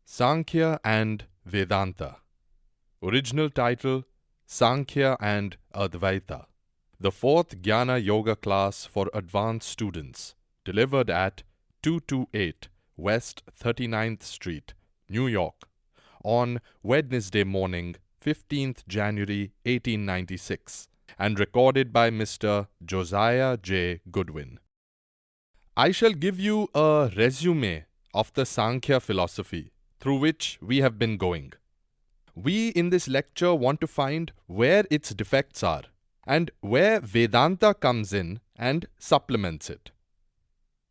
Sankhya and Vedanta. Original title Sankhya and Advaita. The fourth Jnana Yoga class for advanced students, delivered at 228 West 39th Street, New York, on Wednesday morning, 15th January 1896, and recorded by Mr. Josiah J. Goodwin. I shall give you a resume of the Sankhya philosophy through which we have been going. We in this lecture want to find where its defects are and where Vedanta comes in and supplements it.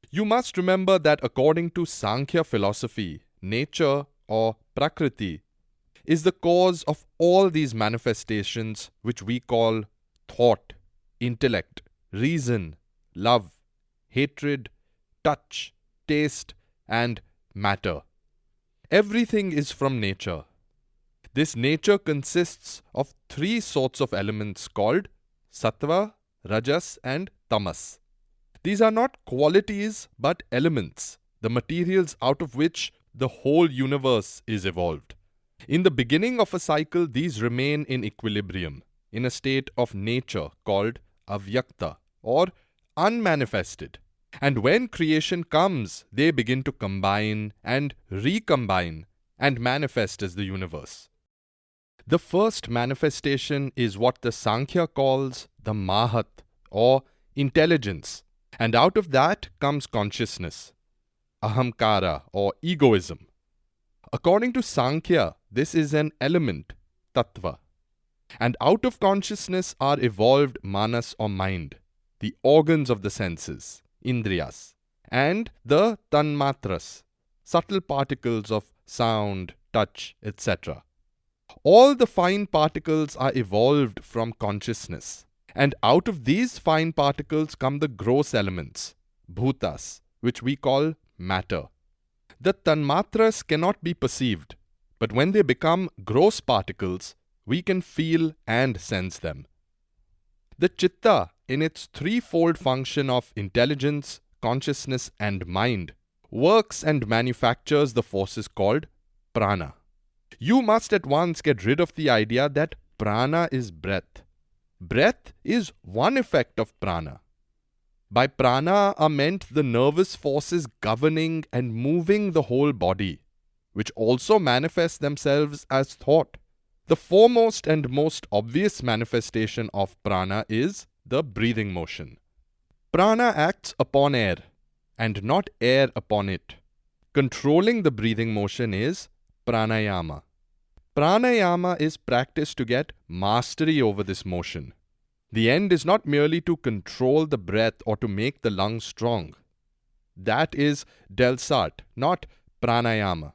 You must remember that according to Sankhya philosophy, nature or Prakriti is the cause of all these manifestations which we call thought, intellect, reason, love, hatred, touch, taste, and matter. Everything is from nature. This nature consists of three sorts of elements called sattva, rajas, and tamas. These are not qualities but elements, the materials out of which the whole universe is evolved. In the beginning of a cycle, these remain in equilibrium, in a state of nature called avyakta or unmanifested. And when creation comes, they begin to combine and recombine and manifest as the universe. The first manifestation is what the Sankhya calls the Mahat or intelligence, and out of that comes consciousness, ahamkara or egoism. According to Sankhya, this is an element, tattva, and out of consciousness are evolved manas or mind, the organs of the senses, indriyas, and the tanmatras, subtle particles of sound, touch, etc. All the fine particles are evolved from consciousness, and out of these fine particles come the gross elements, bhutas, which we call matter. The tanmatras cannot be perceived, but when they become gross particles, we can feel and sense them. The chitta, in its threefold function of intelligence, consciousness, and mind, works and manufactures the forces called prana. You must at once get rid of the idea that prana is breath. Breath is one effect of prana. By prana are meant the nervous forces governing and moving the whole body, which also manifest themselves as thought. The foremost and most obvious manifestation of prana is the breathing motion. Prana acts upon air, and not air upon it. Controlling the breathing motion is pranayama. Pranayama is practiced to get mastery over this motion. The end is not merely to control the breath or to make the lungs strong. That is Delsart, not pranayama.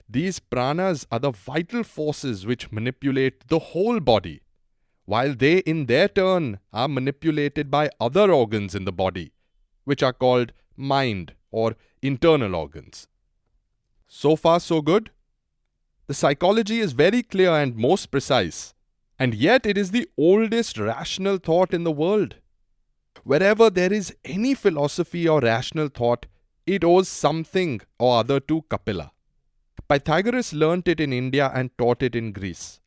These pranas are the vital forces which manipulate the whole body, while they in their turn are manipulated by other organs in the body, which are called mind or internal organs. So far so good? The psychology is very clear and most precise, and yet it is the oldest rational thought in the world. Wherever there is any philosophy or rational thought, it owes something or other to Kapila. Pythagoras learnt it in India and taught it in Greece.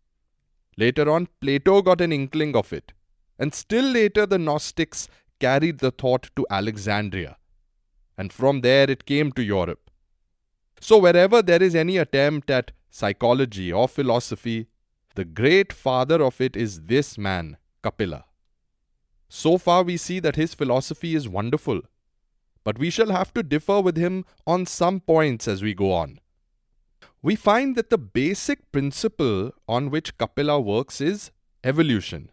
Later on, Plato got an inkling of it, and still later the Gnostics carried the thought to Alexandria, and from there it came to Europe. So wherever there is any attempt at psychology or philosophy, the great father of it is this man, Kapila. So far we see that his philosophy is wonderful, but we shall have to differ with him on some points as we go on. We find that the basic principle on which Kapila works is evolution.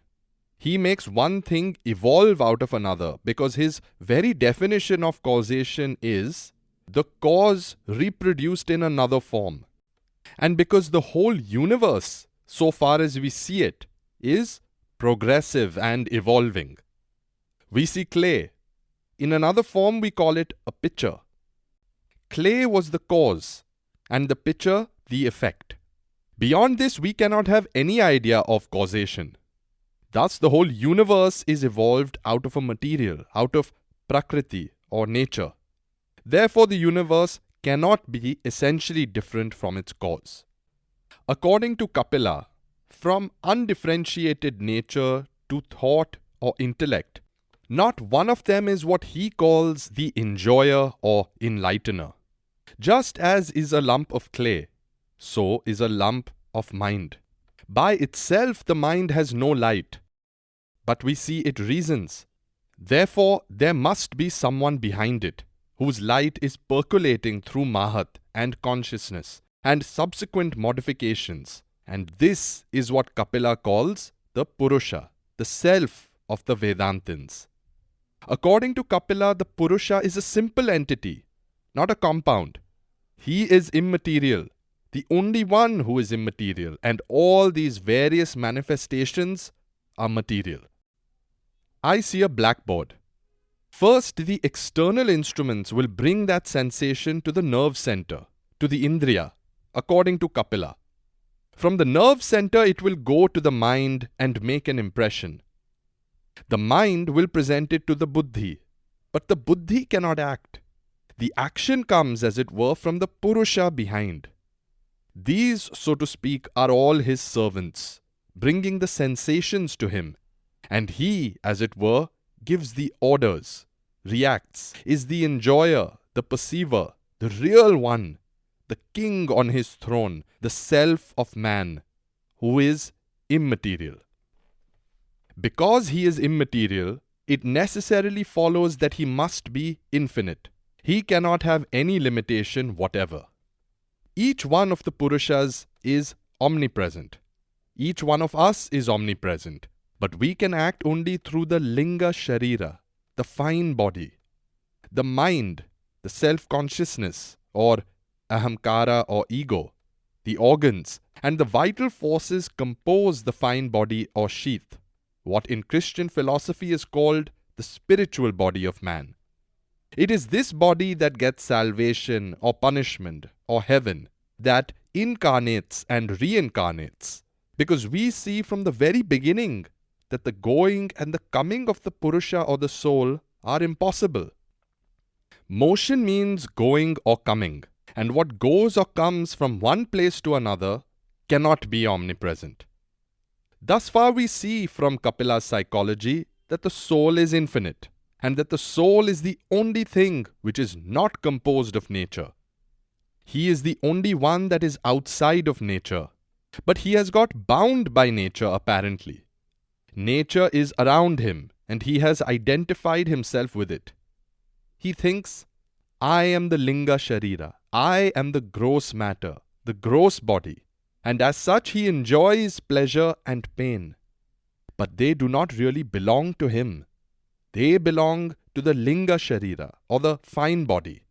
He makes one thing evolve out of another because his very definition of causation is the cause reproduced in another form. And because the whole universe, so far as we see it, is progressive and evolving. We see clay. In another form we call it a pitcher. Clay was the cause, and the pitcher the effect. Beyond this, we cannot have any idea of causation. Thus, the whole universe is evolved out of a material, out of Prakriti or nature. Therefore, the universe cannot be essentially different from its cause. According to Kapila, from undifferentiated nature to thought or intellect, not one of them is what he calls the enjoyer or enlightener. Just as is a lump of clay, so is a lump of mind. By itself the mind has no light, but we see it reasons. Therefore, there must be someone behind it, whose light is percolating through Mahat and consciousness and subsequent modifications. And this is what Kapila calls the Purusha, the self of the Vedantins. According to Kapila, the Purusha is a simple entity, not a compound. He is immaterial, the only one who is immaterial, and all these various manifestations are material. I see a blackboard. First, the external instruments will bring that sensation to the nerve center, to the Indriya, according to Kapila. From the nerve center, it will go to the mind and make an impression. The mind will present it to the buddhi, but the buddhi cannot act. The action comes, as it were, from the Purusha behind. These, so to speak, are all his servants, bringing the sensations to him, and he, as it were, gives the orders, reacts, is the enjoyer, the perceiver, the real one, the king on his throne, the self of man, who is immaterial. Because he is immaterial, it necessarily follows that he must be infinite. He cannot have any limitation whatever. Each one of the Purushas is omnipresent. Each one of us is omnipresent. But we can act only through the Linga Sharira, the fine body. The mind, the self-consciousness, or ahamkara or ego, the organs, and the vital forces compose the fine body or sheath, what in Christian philosophy is called the spiritual body of man. It is this body that gets salvation or punishment or heaven, that incarnates and reincarnates, because we see from the very beginning that the going and the coming of the Purusha or the soul are impossible. Motion means going or coming, and what goes or comes from one place to another cannot be omnipresent. Thus far we see from Kapila's psychology that the soul is infinite, and that the soul is the only thing which is not composed of nature. He is the only one that is outside of nature, but he has got bound by nature apparently. Nature is around him, and he has identified himself with it. He thinks, I am the Linga Sharira, I am the gross matter, the gross body, and as such he enjoys pleasure and pain. But they do not really belong to him. They belong to the Linga Sharira, or the fine body.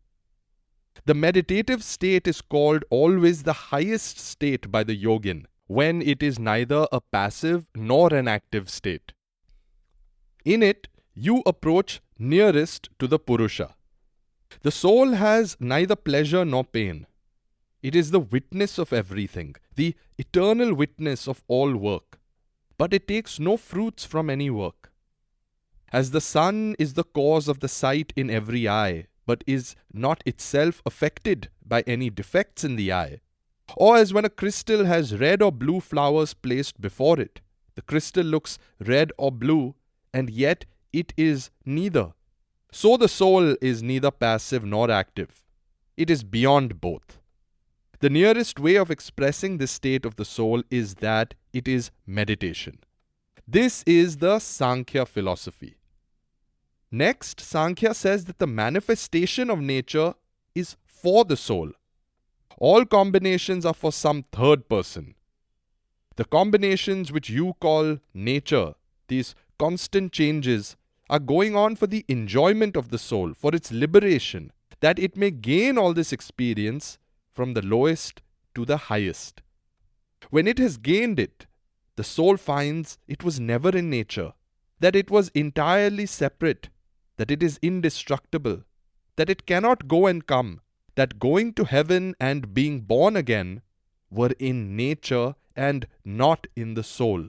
The meditative state is called always the highest state by the yogin, when it is neither a passive nor an active state. In it, you approach nearest to the Purusha. The soul has neither pleasure nor pain. It is the witness of everything, the eternal witness of all work. But it takes no fruits from any work. As the sun is the cause of the sight in every eye, but is not itself affected by any defects in the eye, or as when a crystal has red or blue flowers placed before it, the crystal looks red or blue, and yet it is neither. So the soul is neither passive nor active. It is beyond both. The nearest way of expressing this state of the soul is that it is meditation. This is the Sankhya philosophy. Next, Sankhya says that the manifestation of nature is for the soul. All combinations are for some third person. The combinations which you call nature, these constant changes, are going on for the enjoyment of the soul, for its liberation, that it may gain all this experience from the lowest to the highest. When it has gained it, the soul finds it was never in nature, that it was entirely separate, that it is indestructible, that it cannot go and come, that going to heaven and being born again were in nature and not in the soul.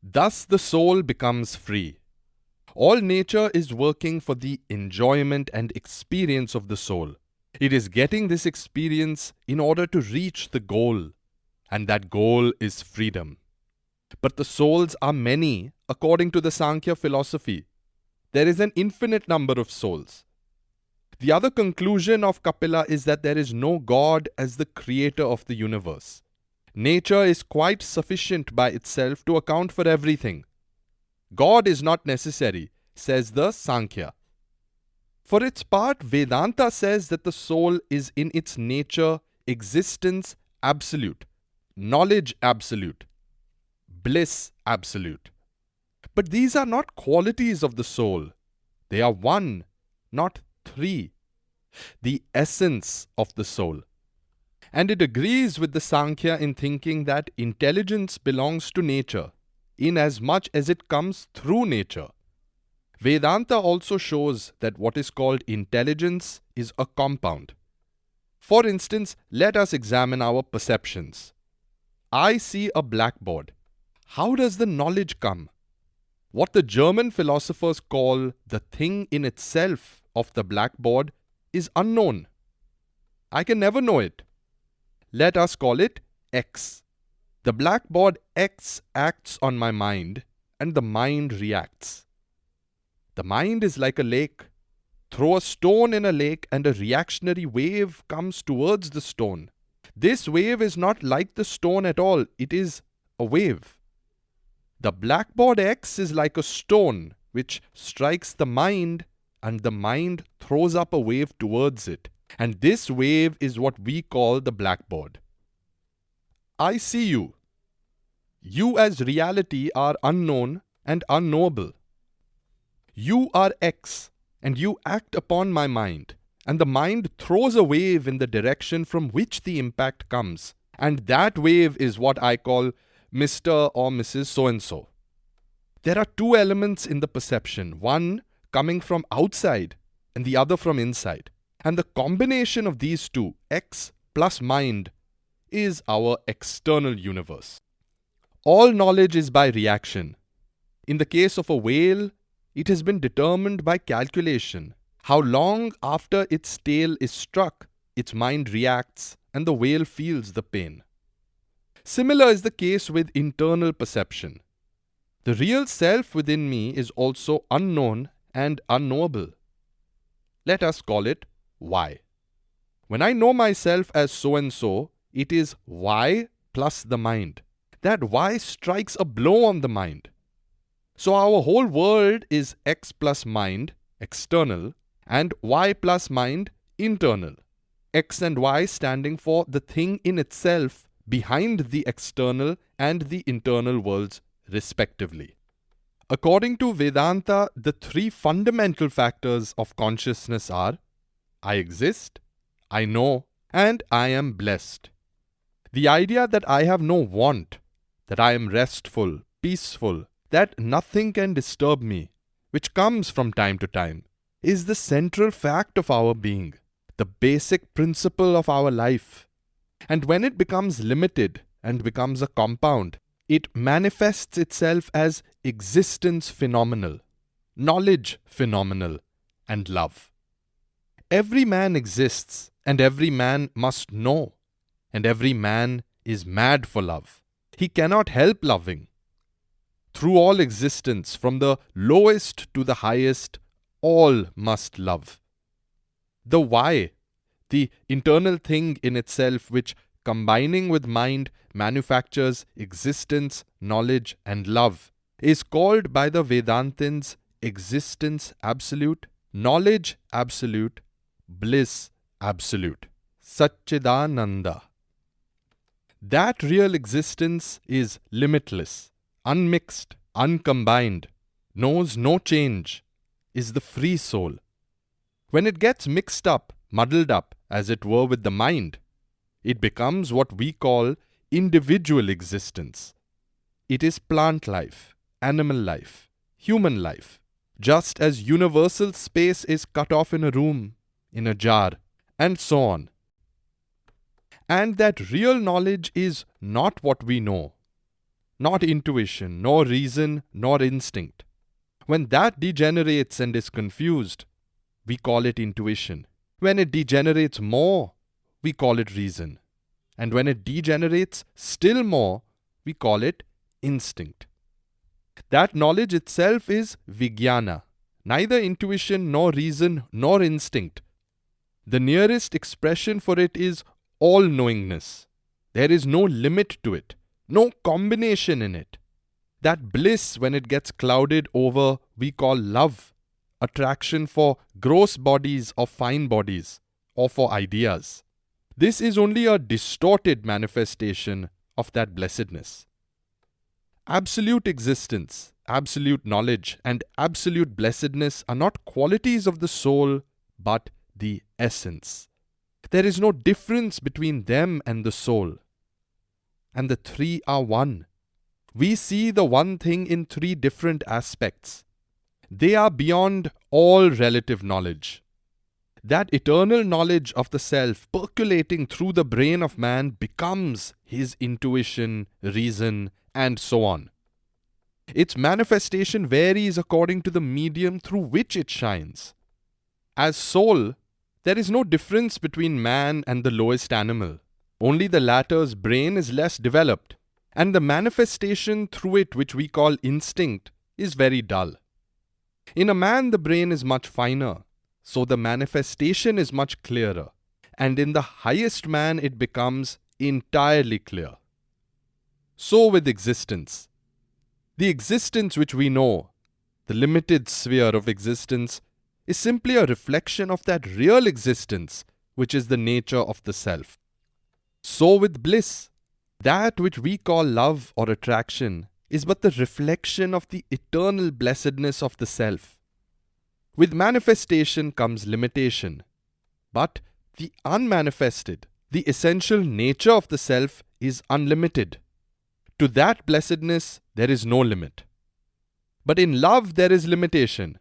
Thus the soul becomes free. All nature is working for the enjoyment and experience of the soul. It is getting this experience in order to reach the goal, and that goal is freedom. But the souls are many according to the Sankhya philosophy. There is an infinite number of souls. The other conclusion of Kapila is that there is no God as the creator of the universe. Nature is quite sufficient by itself to account for everything. God is not necessary, says the Sankhya. For its part, Vedanta says that the soul is in its nature, existence absolute, knowledge absolute, bliss absolute. But these are not qualities of the soul. They are one, not three. The essence of the soul. And it agrees with the Sankhya in thinking that intelligence belongs to nature, inasmuch as it comes through nature. Vedanta also shows that what is called intelligence is a compound. For instance, let us examine our perceptions. I see a blackboard. How does the knowledge come? What the German philosophers call the thing in itself of the blackboard is unknown. I can never know it. Let us call it X. The blackboard X acts on my mind, and the mind reacts. The mind is like a lake. Throw a stone in a lake and a reactionary wave comes towards the stone. This wave is not like the stone at all. It is a wave. The blackboard X is like a stone which strikes the mind, and the mind throws up a wave towards it. And this wave is what we call the blackboard. I see you. You as reality are unknown and unknowable. You are X, and you act upon my mind, and the mind throws a wave in the direction from which the impact comes. And that wave is what I call Mr. or Mrs. So-and-so. There are two elements in the perception, one coming from outside and the other from inside. And the combination of these two, X plus mind, is our external universe. All knowledge is by reaction. In the case of a whale, it has been determined by calculation. How long after its tail is struck, its mind reacts and the whale feels the pain. Similar is the case with internal perception. The real self within me is also unknown and unknowable. Let us call it Y. When I know myself as so-and-so, it is Y plus the mind. That Y strikes a blow on the mind. So our whole world is X plus mind, external, and Y plus mind, internal. X and Y standing for the thing in itself behind the external and the internal worlds, respectively. According to Vedanta, the three fundamental factors of consciousness are I exist, I know, and I am blessed. The idea that I have no want, that I am restful, peaceful, that nothing can disturb me, which comes from time to time, is the central fact of our being, the basic principle of our life. And when it becomes limited and becomes a compound, it manifests itself as existence phenomenal, knowledge phenomenal, and love. Every man exists, and every man must know, and every man is mad for love. He cannot help loving. Through all existence, from the lowest to the highest, all must love. The why, the internal thing in itself which, combining with mind, manufactures existence, knowledge, and love, is called by the Vedantins existence absolute, knowledge absolute, bliss absolute, Satchidananda. That real existence is limitless, unmixed, uncombined, knows no change, is the free soul. When it gets mixed up, muddled up, as it were, with the mind, it becomes what we call individual existence. It is plant life, animal life, human life, just as universal space is cut off in a room, in a jar, and so on. And that real knowledge is not what we know, not intuition, nor reason, nor instinct. When that degenerates and is confused, we call it intuition. When it degenerates more, we call it reason. And when it degenerates still more, we call it instinct. That knowledge itself is vijnana, neither intuition nor reason nor instinct. The nearest expression for it is all-knowingness. There is no limit to it, no combination in it. That bliss, when it gets clouded over, we call love, attraction for gross bodies or fine bodies, or for ideas. This is only a distorted manifestation of that blessedness. Absolute existence, absolute knowledge, and absolute blessedness are not qualities of the soul, but the essence. There is no difference between them and the soul. And the three are one. We see the one thing in three different aspects. They are beyond all relative knowledge. That eternal knowledge of the self percolating through the brain of man becomes his intuition, reason, and so on. Its manifestation varies according to the medium through which it shines. As soul, there is no difference between man and the lowest animal. Only the latter's brain is less developed, and the manifestation through it, which we call instinct, is very dull. In a man, the brain is much finer, so the manifestation is much clearer, and in the highest man it becomes entirely clear. So with existence. The existence which we know, the limited sphere of existence, is simply a reflection of that real existence which is the nature of the self. So with bliss, that which we call love or attraction is but the reflection of the eternal blessedness of the self. With manifestation comes limitation, but the unmanifested, the essential nature of the self is unlimited. To that blessedness there is no limit. But in love there is limitation.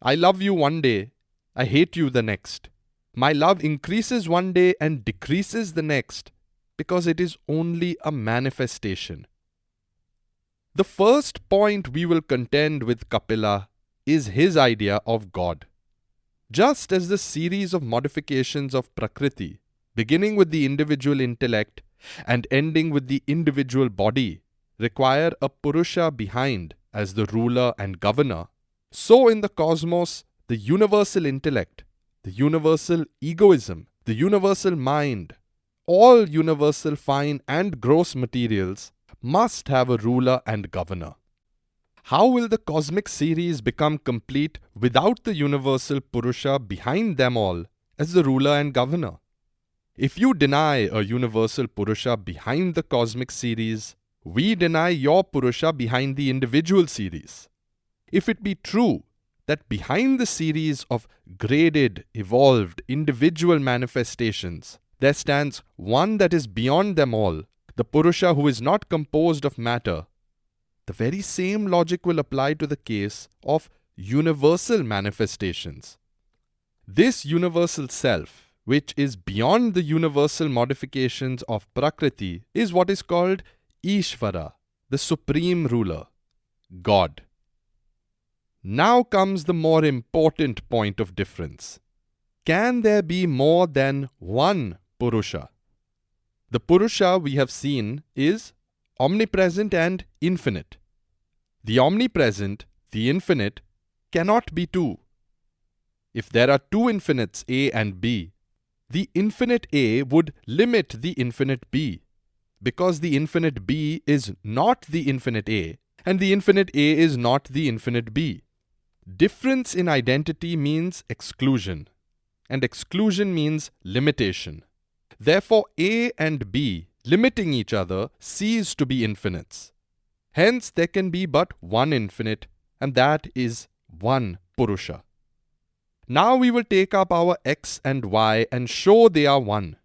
I love you one day, I hate you the next. My love increases one day and decreases the next, because it is only a manifestation. The first point we will contend with Kapila is his idea of God. Just as the series of modifications of Prakriti, beginning with the individual intellect and ending with the individual body, require a Purusha behind as the ruler and governor, so in the cosmos, the universal intellect, the universal egoism, the universal mind, all universal fine and gross materials must have a ruler and governor. How will the cosmic series become complete without the universal Purusha behind them all as the ruler and governor? If you deny a universal Purusha behind the cosmic series, we deny your Purusha behind the individual series. If it be true that behind the series of graded, evolved, individual manifestations, there stands one that is beyond them all, the Purusha who is not composed of matter, the very same logic will apply to the case of universal manifestations. This universal self, which is beyond the universal modifications of Prakriti, is what is called Ishvara, the supreme ruler, God. Now comes the more important point of difference. Can there be more than one Purusha? The Purusha we have seen is omnipresent and infinite. The omnipresent, the infinite, cannot be two. If there are two infinites A and B, the infinite A would limit the infinite B, because the infinite B is not the infinite A, and the infinite A is not the infinite B. Difference in identity means exclusion, and exclusion means limitation. Therefore, A and B, limiting each other, cease to be infinites. Hence, there can be but one infinite, and that is one Purusha. Now we will take up our X and Y and show they are one.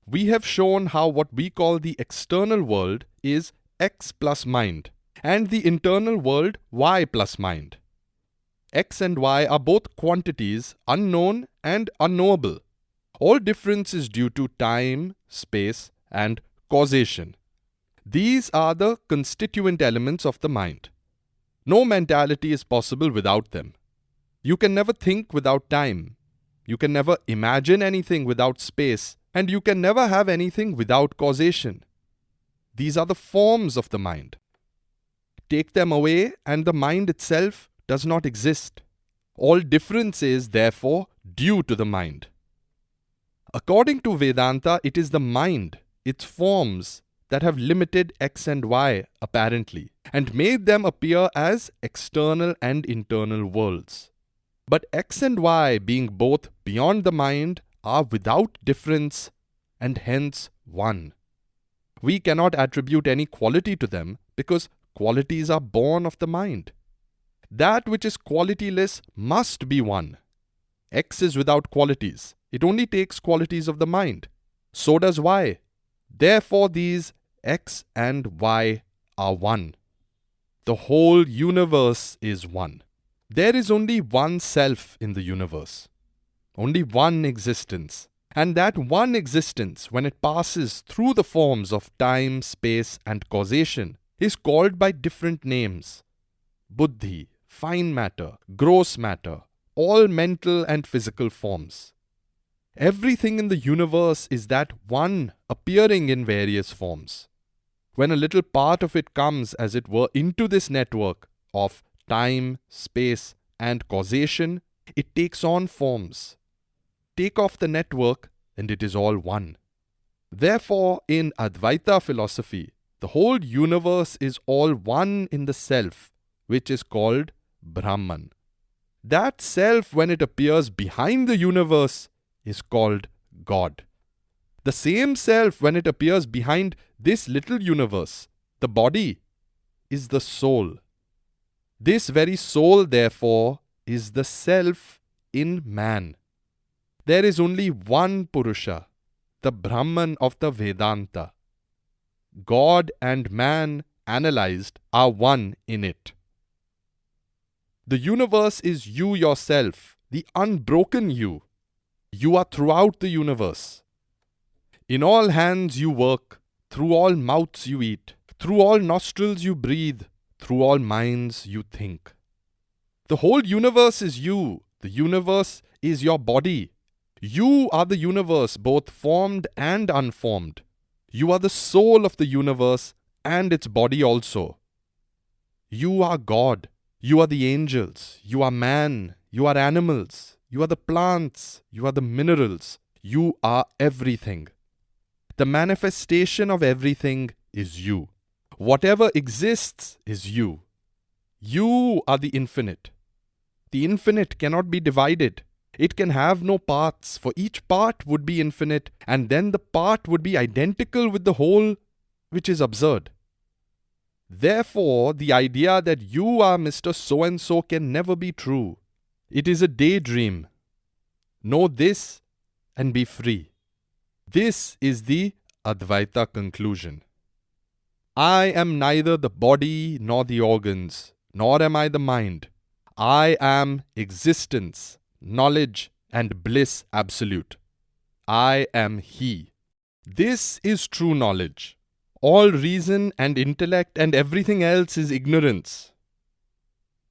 We have shown how what we call the external world is X plus mind, and the internal world Y plus mind. X and Y are both quantities, unknown and unknowable. All difference is due to time, space, and causation. These are the constituent elements of the mind. No mentality is possible without them. You can never think without time. You can never imagine anything without space, and you can never have anything without causation. These are the forms of the mind. Take them away, and the mind itself does not exist. All difference is, therefore, due to the mind. According to Vedanta, it is the mind, its forms, that have limited X and Y, apparently, and made them appear as external and internal worlds. But X and Y, being both beyond the mind, are without difference and hence one. We cannot attribute any quality to them because qualities are born of the mind. That which is qualityless must be one. X is without qualities. It only takes qualities of the mind. So does Y. Therefore, these X and Y are one. The whole universe is one. There is only one self in the universe. Only one existence. And that one existence, when it passes through the forms of time, space, and causation, is called by different names. Buddhi, fine matter, gross matter, all mental and physical forms. Everything in the universe is that one appearing in various forms. When a little part of it comes, as it were, into this network of time, space, and causation, it takes on forms. Take off the network, and it is all one. Therefore, in Advaita philosophy, the whole universe is all one in the self, which is called Brahman. That self, when it appears behind the universe, is called God. The same self, when it appears behind this little universe, the body, is the soul. This very soul, therefore, is the self in man. There is only one Purusha, the Brahman of the Vedanta. God and man, analyzed, are one in it. The universe is you yourself, the unbroken you. You are throughout the universe. In all hands you work, through all mouths you eat, through all nostrils you breathe, through all minds you think. The whole universe is you. The universe is your body. You are the universe, both formed and unformed. You are the soul of the universe and its body also. You are God. You are the angels. You are man. You are animals. You are the plants. You are the minerals. You are everything. The manifestation of everything is you. Whatever exists is you. You are the infinite. The infinite cannot be divided. It can have no parts, for each part would be infinite, and then the part would be identical with the whole, which is absurd. Therefore, the idea that you are Mr. So-and-so can never be true. It is a daydream. Know this and be free. This is the Advaita conclusion. I am neither the body nor the organs, nor am I the mind. I am existence, knowledge, and bliss absolute. I am He. This is true knowledge. All reason and intellect and everything else is ignorance.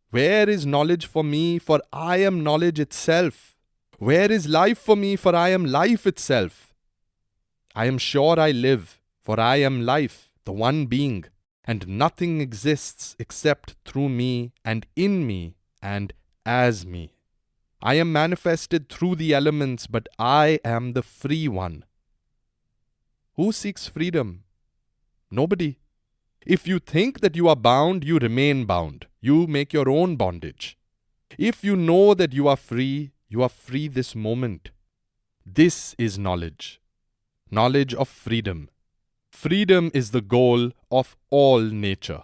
Where is knowledge for me? For I am knowledge itself. Where is life for me? For I am life itself. I am sure I live, for I am life, the one being, and nothing exists except through me and in me and as me. I am manifested through the elements, but I am the free one. Who seeks freedom? Nobody. If you think that you are bound, you remain bound. You make your own bondage. If you know that you are free this moment. This is knowledge. Knowledge of freedom. Freedom is the goal of all nature.